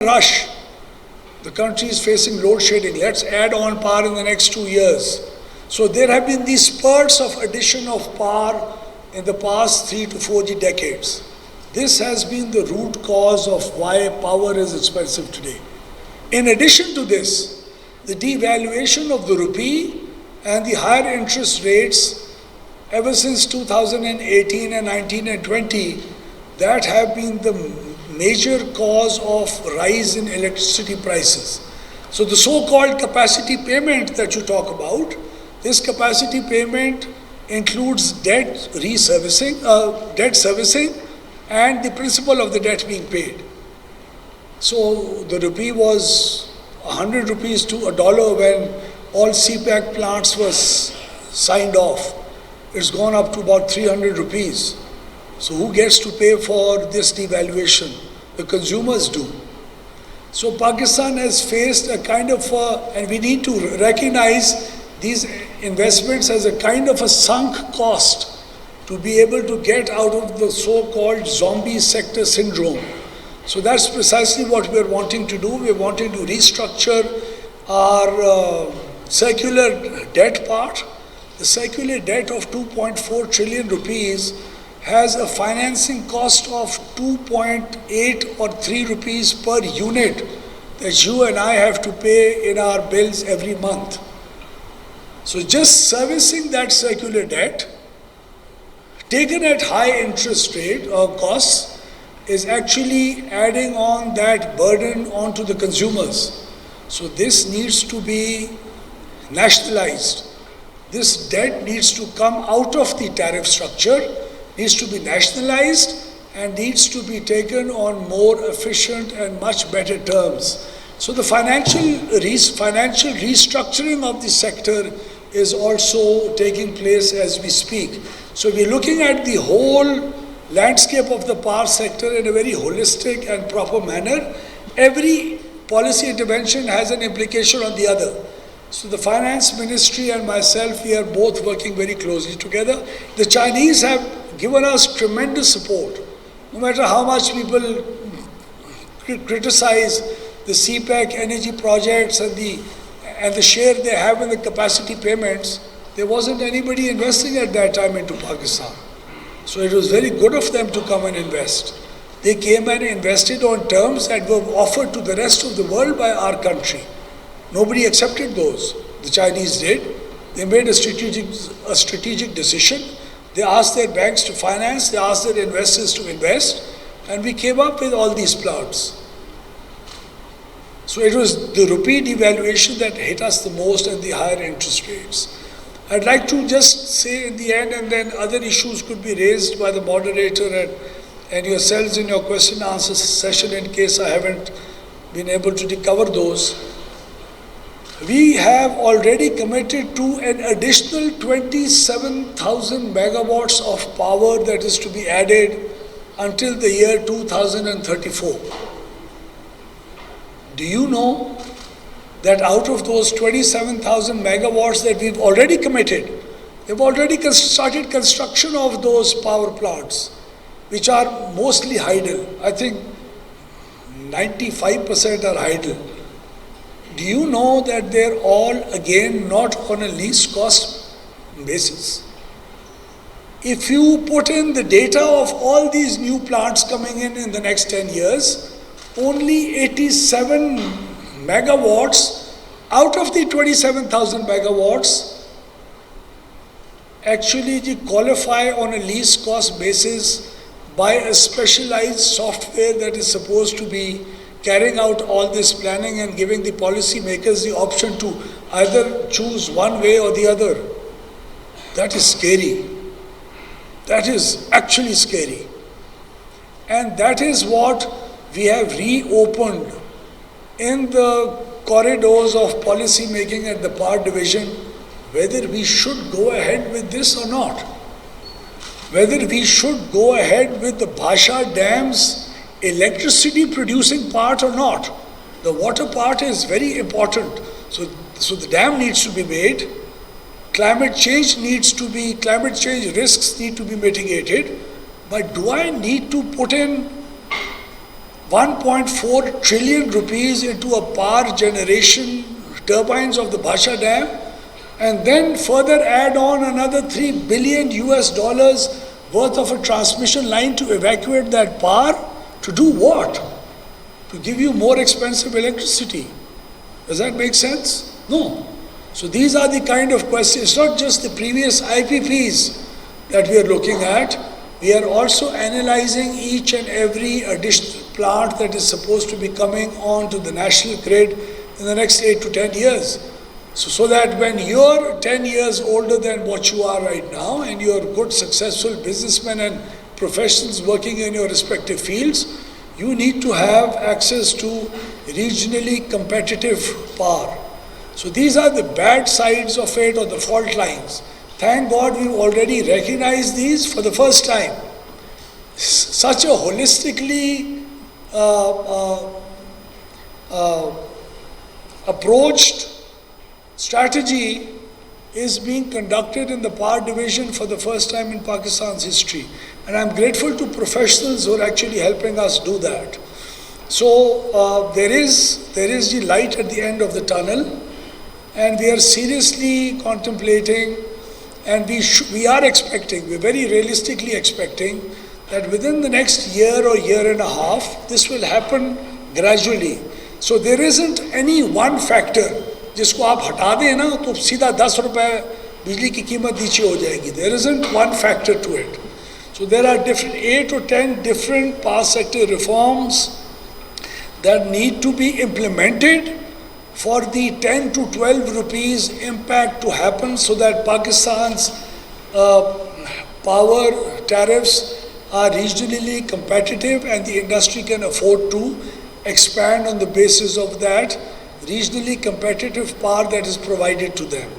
rush. The country is facing load shedding. Let's add on power in the next 2 years. So there have been these spurts of addition of power in the past 3 to 4 decades. This has been the root cause of why power is expensive today. In addition to this, the devaluation of the rupee and the higher interest rates ever since 2018 and 19 and 20, that have been the major cause of rise in electricity prices. So the so-called capacity payment that you talk about, this capacity payment includes debt servicing and the principal of the debt being paid. So the rupee was 100 rupees to $1 when all CPAC plants was signed off. It's gone up to about 300 rupees. So who gets to pay for this devaluation? The consumers do. So Pakistan has faced a kind of and we need to recognize these investments as a kind of a sunk cost to be able to get out of the so-called zombie sector syndrome. So that's precisely what we're wanting to do. We're wanting to restructure our circular debt part. The circular debt of 2.4 trillion rupees has a financing cost of 2.8 or 3 rupees per unit that you and I have to pay in our bills every month. So just servicing that circular debt, taken at high interest rate or costs, is actually adding on that burden onto the consumers. So this needs to be nationalized. This debt needs to come out of the tariff structure, needs to be nationalized, and needs to be taken on more efficient and much better terms. So the financial restructuring of the sector is also taking place as we speak. So we're looking at the whole landscape of the power sector in a very holistic and proper manner. Every policy intervention has an implication on the other. So the finance ministry and myself, we are both working very closely together. The Chinese have given us tremendous support. No matter how much people criticize the CPAC energy projects and the share they have in the capacity payments, there wasn't anybody investing at that time into Pakistan. So it was very good of them to come and invest. They came and invested on terms that were offered to the rest of the world by our country. Nobody accepted those. The Chinese did. They made a strategic decision. They asked their banks to finance, they asked their investors to invest, and we came up with all these plans. So it was the rupee devaluation that hit us the most and the higher interest rates. I'd like to just say in the end, and then other issues could be raised by the moderator and yourselves in your question and answer session in case I haven't been able to cover those. We have already committed to an additional 27,000 megawatts of power that is to be added until the year 2034. Do you know that out of those 27,000 megawatts that we've already committed, they've already started construction of those power plants, which are mostly idle. I think 95% are idle. Do you know that they're all again not on a least cost basis? If you put in the data of all these new plants coming in the next 10 years, only 87 megawatts out of the 27,000 megawatts actually qualify on a least cost basis by a specialized software that is supposed to be carrying out all this planning and giving the policy makers the option to either choose one way or the other. That is scary. That is actually scary. And that is what we have reopened in the corridors of policy making at the power division, whether we should go ahead with this or not. Whether we should go ahead with the Bhasha Dam's electricity producing part or not. The water part is very important. So the dam needs to be made. Climate change risks need to be mitigated. But do I need to put in 1.4 trillion rupees into a power generation turbines of the Bhasha Dam, and then further add on another $3 billion worth of a transmission line to evacuate that power. To do what? To give you more expensive electricity. Does that make sense? No. So these are the kind of questions. It's not just the previous IPPs that we are looking at. We are also analyzing each and every additional plant that is supposed to be coming onto the national grid in the next 8 to 10 years. So that when you're 10 years older than what you are right now, and you're good, successful businessmen and professionals working in your respective fields, you need to have access to regionally competitive power. So these are the bad sides of it, or the fault lines. Thank God we've already recognized these for the first time. Such a holistically approached strategy is being conducted in the power division for the first time in Pakistan's history. And I'm grateful to professionals who are actually helping us do that. So there is the light at the end of the tunnel, and we are seriously contemplating, and we are expecting, we're very realistically expecting, that within the next year or year and a half, this will happen gradually. So there isn't any one factor. जिसको आप हटा दें ना तो सीधा 10 रुपए बिजली की कीमत नीचे हो जाएगी. There isn't one factor to it. So there are 8 or 10 different power sector reforms that need to be implemented for the 10 to 12 rupees impact to happen, so that Pakistan's power tariffs are regionally competitive and the industry can afford to expand on the basis of that regionally competitive power that is provided to them.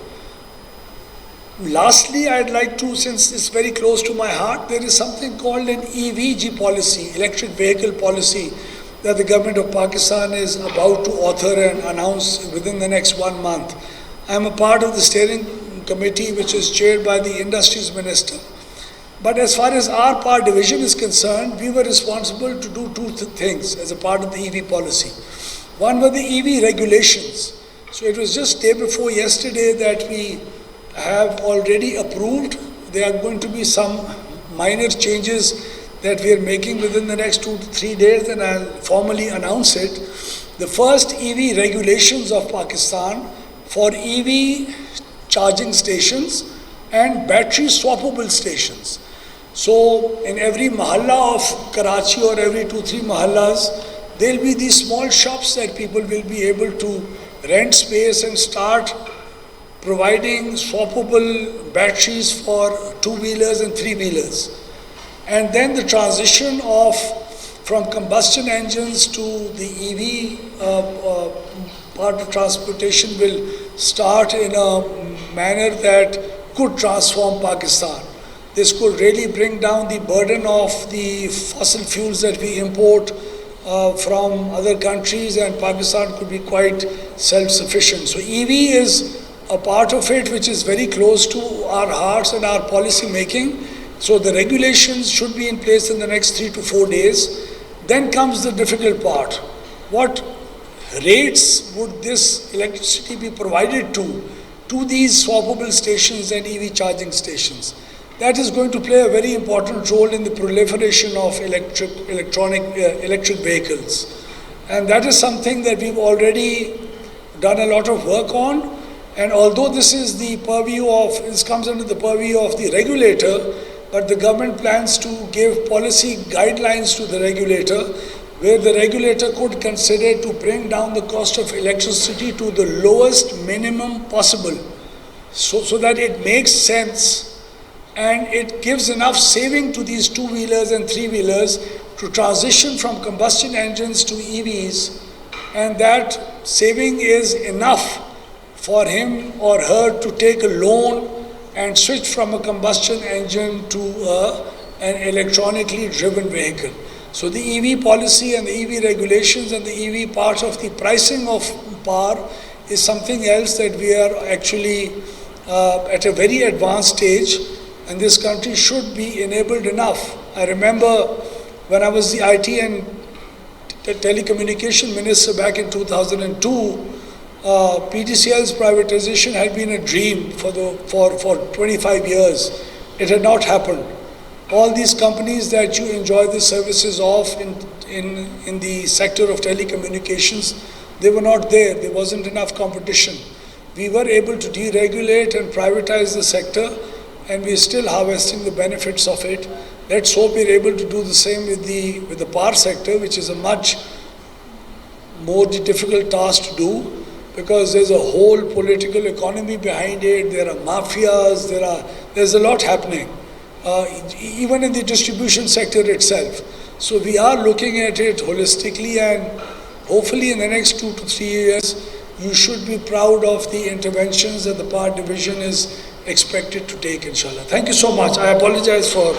Lastly, I'd like to, since it's very close to my heart, there is something called an EVG policy, electric vehicle policy, that the government of Pakistan is about to author and announce within the next 1 month. I am a part of the steering committee, which is chaired by the Industries Minister. But as far as our power division is concerned, we were responsible to do two things as a part of the EV policy. One were the EV regulations. So it was just day before yesterday that we have already approved. There are going to be some minor changes that we are making within the next 2 to 3 days, and I'll formally announce it. The first EV regulations of Pakistan for EV charging stations and battery swappable stations. So in every mahalla of Karachi or every 2-3 mahallas, there will be these small shops that people will be able to rent space and start providing swappable batteries for 2-wheelers and 3-wheelers. And then the transition from combustion engines to the EV part of transportation will start in a manner that could transform Pakistan. This could really bring down the burden of the fossil fuels that we import from other countries, and Pakistan could be quite self-sufficient. So EV is a part of it which is very close to our hearts and our policy making. So the regulations should be in place in the next 3 to 4 days. Then comes the difficult part. What rates would this electricity be provided to these swappable stations and EV charging stations? That is going to play a very important role in the proliferation of electric vehicles. And that is something that we've already done a lot of work on. And although this is this comes under the purview of the regulator, but the government plans to give policy guidelines to the regulator, where the regulator could consider to bring down the cost of electricity to the lowest minimum possible, so that it makes sense and it gives enough saving to these 2-wheelers and 3-wheelers to transition from combustion engines to EVs, and that saving is enough for him or her to take a loan and switch from a combustion engine to an electronically driven vehicle. So the EV policy and the EV regulations and the EV part of the pricing of power is something else that we are actually at a very advanced stage, and this country should be enabled enough. I remember when I was the IT and the telecommunication minister back in 2002, PTCL's privatization had been a dream for 25 years. It had not happened. All these companies that you enjoy the services of in the sector of telecommunications, they were not there. There wasn't enough competition. We were able to deregulate and privatize the sector, and we're still harvesting the benefits of it. Let's hope we're able to do the same with the power sector, which is a much more difficult task to do, because there's a whole political economy behind it. There are mafias. There's a lot happening, even in the distribution sector itself. So we are looking at it holistically, and hopefully in the next 2 to 3 years, you should be proud of the interventions that the power division is expected to take, inshallah. Thank you so much. I apologize for